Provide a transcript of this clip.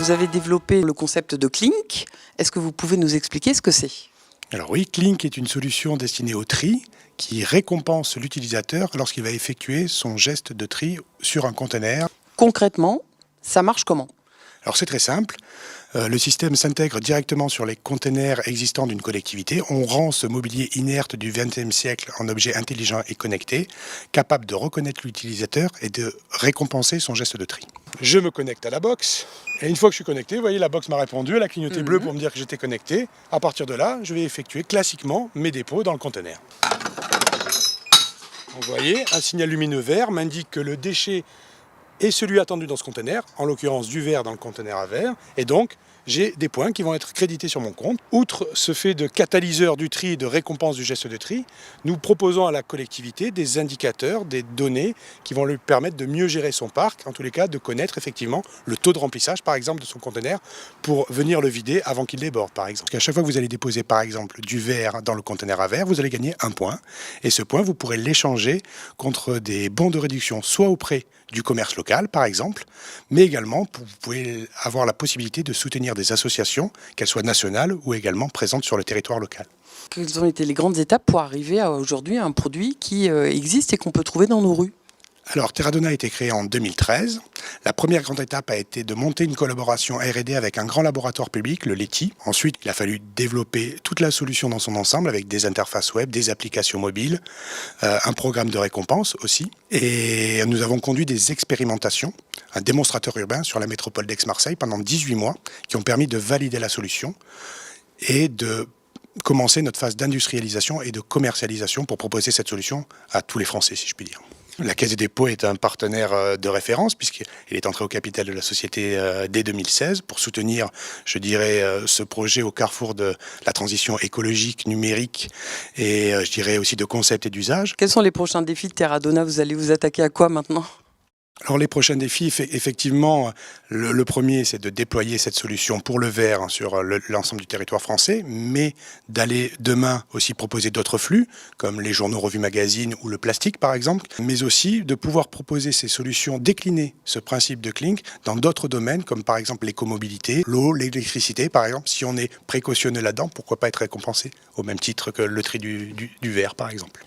Vous avez développé le concept de Clink. Est-ce que vous pouvez nous expliquer ce que c'est? Alors oui, Clink est une solution destinée au tri qui récompense l'utilisateur lorsqu'il va effectuer son geste de tri sur un conteneur. Concrètement, ça marche comment? Alors c'est très simple, le système s'intègre directement sur les conteneurs existants d'une collectivité. On rend ce mobilier inerte du XXe siècle en objet intelligent et connecté, capable de reconnaître l'utilisateur et de récompenser son geste de tri. Je me connecte à la box, et une fois que je suis connecté, vous voyez, la box m'a répondu, elle a clignoté bleu pour me dire que j'étais connecté. À partir de là, je vais effectuer classiquement mes dépôts dans le conteneur. Vous voyez, un signal lumineux vert m'indique que le déchet est celui attendu dans ce conteneur, en l'occurrence du verre dans le conteneur à verre, et donc j'ai des points qui vont être crédités sur mon compte. Outre ce fait de catalyseur du tri et de récompense du geste de tri, nous proposons à la collectivité des indicateurs, des données qui vont lui permettre de mieux gérer son parc, en tous les cas de connaître effectivement le taux de remplissage par exemple de son conteneur pour venir le vider avant qu'il déborde par exemple. À chaque fois que vous allez déposer par exemple du verre dans le conteneur à verre, vous allez gagner un point, et ce point vous pourrez l'échanger contre des bons de réduction soit auprès du commerce local par exemple, mais également vous pouvez avoir la possibilité de soutenir des associations, qu'elles soient nationales ou également présentes sur le territoire local. Quelles ont été les grandes étapes pour arriver à aujourd'hui à un produit qui existe et qu'on peut trouver dans nos rues? Alors Terradona a été créé en 2013. La première grande étape a été de monter une collaboration R&D avec un grand laboratoire public, le LETI. Ensuite, il a fallu développer toute la solution dans son ensemble avec des interfaces web, des applications mobiles, un programme de récompense aussi. Et nous avons conduit des expérimentations, un démonstrateur urbain sur la métropole d'Aix-Marseille pendant 18 mois qui ont permis de valider la solution et de commencer notre phase d'industrialisation et de commercialisation pour proposer cette solution à tous les Français, si je puis dire. La Caisse des dépôts est un partenaire de référence puisqu'il est entré au capital de la société dès 2016 pour soutenir, je dirais, ce projet au carrefour de la transition écologique, numérique et je dirais aussi de concept et d'usage. Quels sont les prochains défis de Terradona? Vous allez vous attaquer à quoi maintenant? Alors les prochains défis, effectivement, le premier c'est de déployer cette solution pour le verre sur l'ensemble du territoire français, mais d'aller demain aussi proposer d'autres flux, comme les journaux, revues, magazines ou le plastique par exemple, mais aussi de pouvoir proposer ces solutions, décliner ce principe de Clink dans d'autres domaines, comme par exemple l'écomobilité, l'eau, l'électricité par exemple. Si on est précautionneux là-dedans, pourquoi pas être récompensé, au même titre que le tri du verre par exemple.